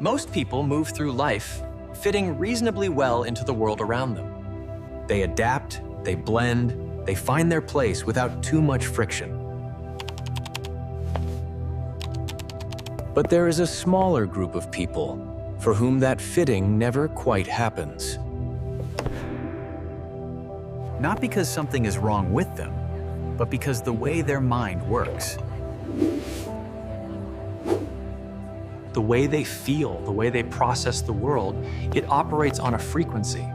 Most people move through life fitting reasonably well into the world around them. They adapt, they blend, they find their place without too much friction. But there is a smaller group of people for whom that fitting never quite happens. Not because something is wrong with them, but because the way their mind works. The way they feel, the way they process the world, it operates on a frequency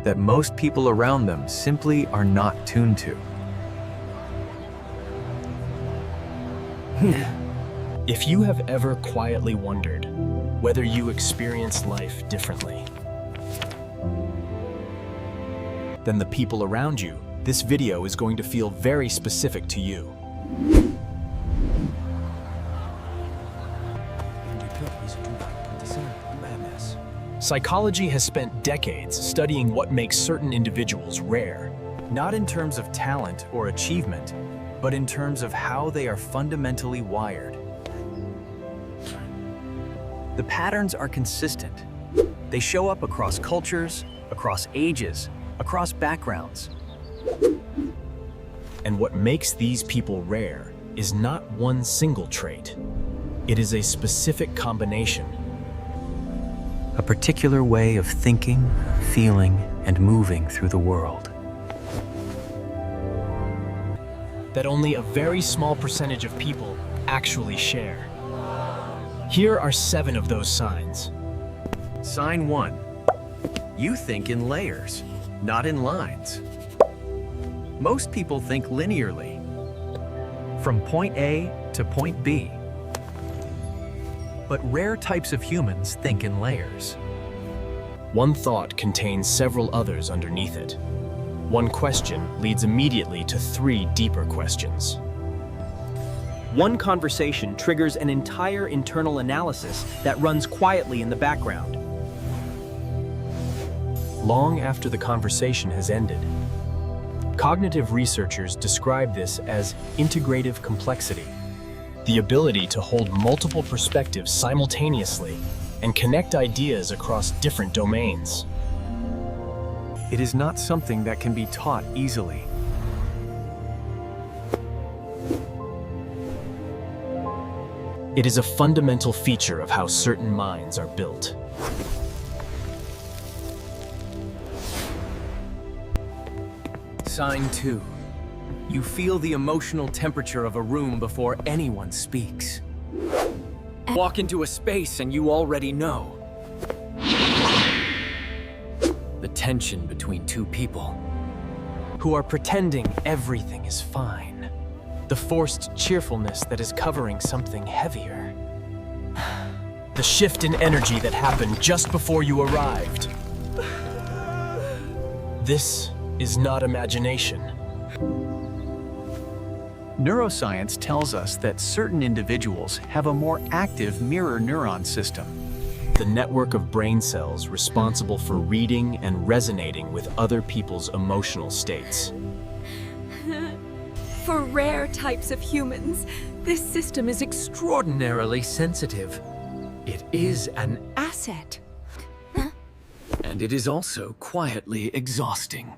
that most people around them simply are not tuned to. If you have ever quietly wondered whether you experience life differently than the people around you, this video is going to feel very specific to you. Psychology has spent decades studying what makes certain individuals rare, Not in terms of talent or achievement, but in terms of how they are fundamentally wired. The patterns are consistent. They show up across cultures, across ages, across backgrounds. and what makes these people rare is not one single trait. It is a specific combination. A particular way of thinking, feeling, and moving through the world. That only a very small percentage of people actually share. Here are 7 of those signs. Sign 1. You think in layers, not in lines. Most people think linearly, from point A to point B. But rare types of humans think in layers. One thought contains several others underneath it. One question leads immediately to 3 deeper questions. One conversation triggers an entire internal analysis that runs quietly in the background. Long after the conversation has ended, cognitive researchers describe this as integrative complexity, the ability to hold multiple perspectives simultaneously and connect ideas across different domains. It is not something that can be taught easily. It is a fundamental feature of how certain minds are built. Sign 2. You feel the emotional temperature of a room before anyone speaks. Walk into a space and you already know. The tension between 2 people who are pretending everything is fine. The forced cheerfulness that is covering something heavier. The shift in energy that happened just before you arrived. This is not imagination. Neuroscience tells us that certain individuals have a more active mirror neuron system. The network of brain cells responsible for reading and resonating with other people's emotional states. For rare types of humans, this system is extraordinarily sensitive. It is an asset. And it is also quietly exhausting.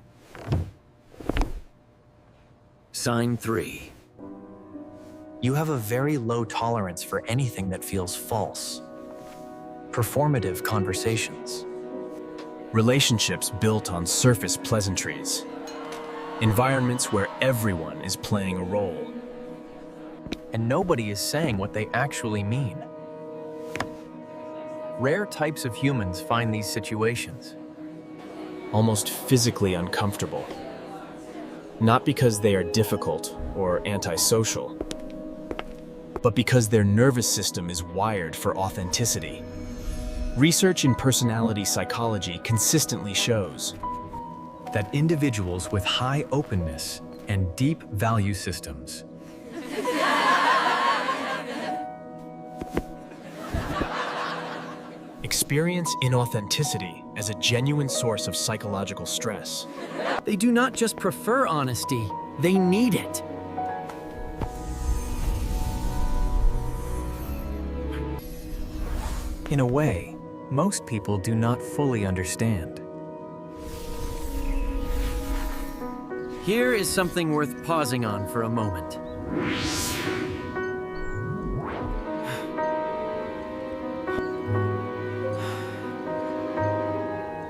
Sign 3. You have a very low tolerance for anything that feels false. Performative conversations. Relationships built on surface pleasantries. Environments where everyone is playing a role. And nobody is saying what they actually mean. Rare types of humans find these situations Almost physically uncomfortable. Not because they are difficult or antisocial, but because their nervous system is wired for authenticity. Research in personality psychology consistently shows that individuals with high openness and deep value systems experience inauthenticity as a genuine source of psychological stress. They do not just prefer honesty, they need it. In a way, most people do not fully understand. Here is something worth pausing on for a moment.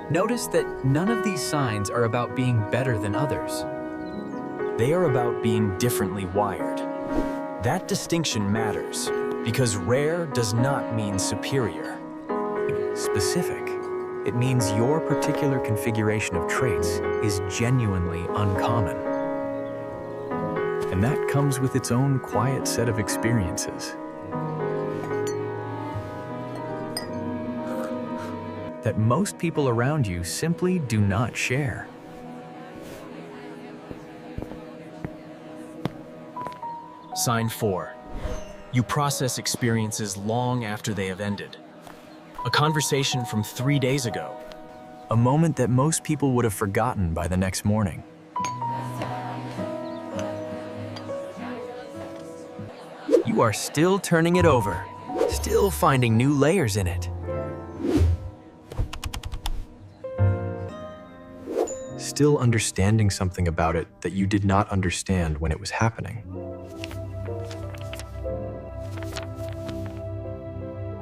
Notice that none of these signs are about being better than others. They are about being differently wired. That distinction matters because rare does not mean superior. Specific. It means your particular configuration of traits is genuinely uncommon. And that comes with its own quiet set of experiences that most people around you simply do not share. Sign 4. You process experiences long after they have ended. A conversation from 3 days ago. A moment that most people would have forgotten by the next morning. You are still turning it over, still finding new layers in it. Still understanding something about it that you did not understand when it was happening.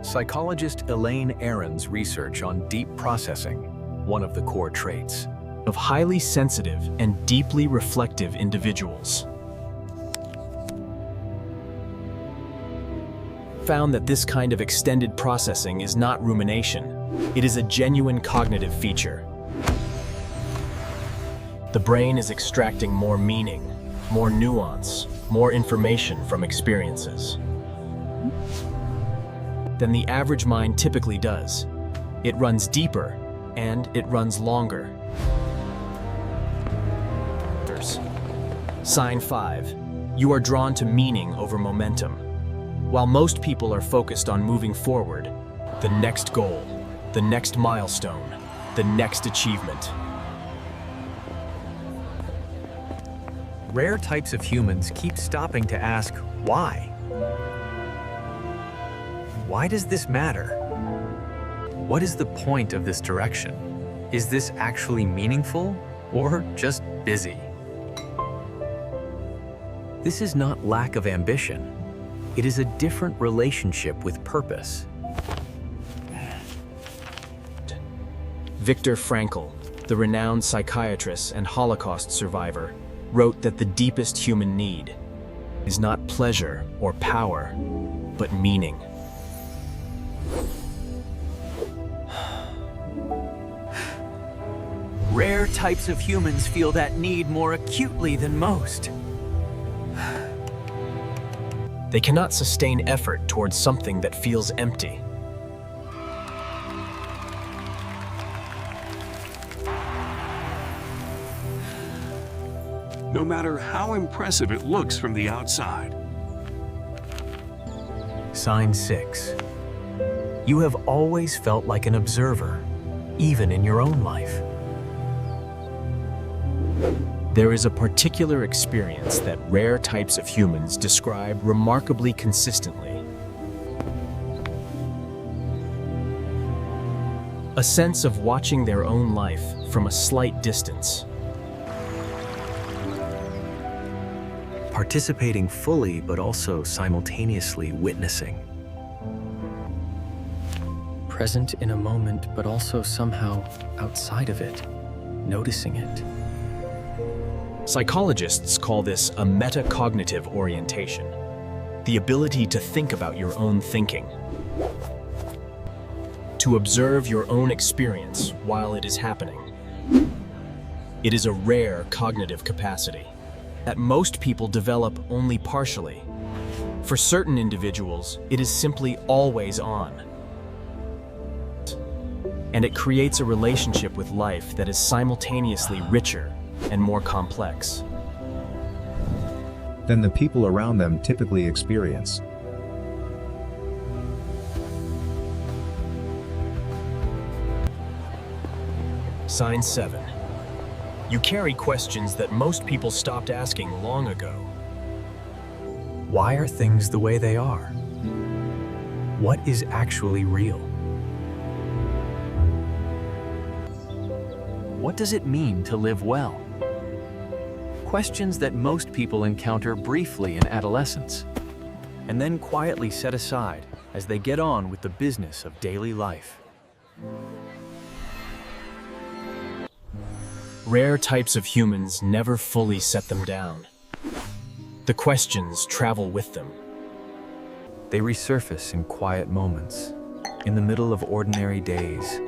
Psychologist Elaine Aron's research on deep processing, one of the core traits of highly sensitive and deeply reflective individuals, found that this kind of extended processing is not rumination. It is a genuine cognitive feature. The brain is extracting more meaning, more nuance, more information from experiences than the average mind typically does. It runs deeper, and it runs longer. Sign 5. You are drawn to meaning over momentum. While most people are focused on moving forward, the next goal, the next milestone, the next achievement. Rare types of humans keep stopping to ask, why? Why does this matter? What is the point of this direction? Is this actually meaningful or just busy? This is not lack of ambition. It is a different relationship with purpose. Viktor Frankl, the renowned psychiatrist and Holocaust survivor, wrote that the deepest human need is not pleasure or power, but meaning. Rare types of humans feel that need more acutely than most. They cannot sustain effort towards something that feels empty. No matter how impressive it looks from the outside. Sign 6. You have always felt like an observer, even in your own life. There is a particular experience that rare types of humans describe remarkably consistently. A sense of watching their own life from a slight distance. Participating fully, but also simultaneously witnessing. Present in a moment, but also somehow outside of it, noticing it. Psychologists call this a metacognitive orientation, the ability to think about your own thinking, to observe your own experience while it is happening. It is a rare cognitive capacity that most people develop only partially. For certain individuals, it is simply always on. And it creates a relationship with life that is simultaneously richer and more complex than the people around them typically experience. Sign 7. You carry questions that most people stopped asking long ago. Why are things the way they are? What is actually real? What does it mean to live well? Questions that most people encounter briefly in adolescence, and then quietly set aside as they get on with the business of daily life. Rare types of humans never fully set them down. The questions travel with them. They resurface in quiet moments, in the middle of ordinary days,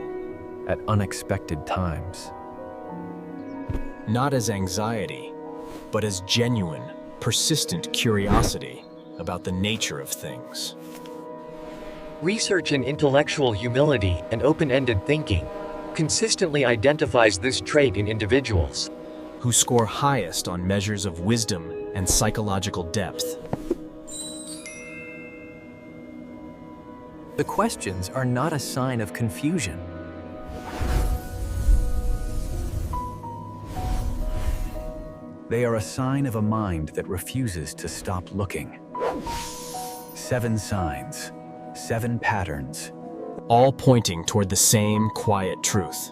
at unexpected times. Not as anxiety, but as genuine, persistent curiosity about the nature of things. Research in intellectual humility and open-ended thinking consistently identifies this trait in individuals Who score highest on measures of wisdom and psychological depth. The questions are not a sign of confusion. They are a sign of a mind that refuses to stop looking. 7 signs, 7 patterns, All pointing toward the same quiet truth.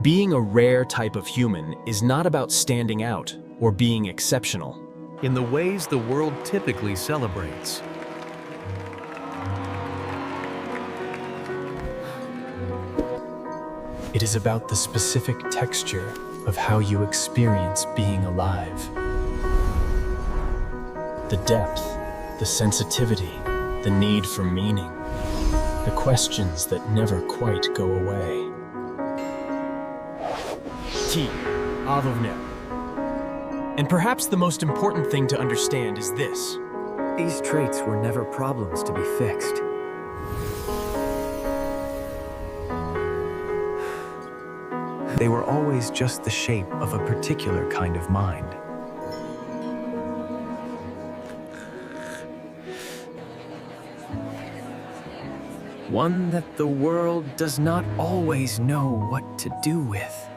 Being a rare type of human is not about standing out or being exceptional. in the ways the world typically celebrates. It is about the specific texture of how you experience being alive. The depth, the sensitivity, the need for meaning, the questions that never quite go away. T. Avovne. And perhaps the most important thing to understand is this. These traits were never problems to be fixed. They were always just the shape of a particular kind of mind. One that the world does not always know what to do with.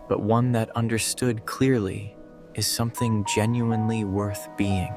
But one that understood clearly is something genuinely worth being.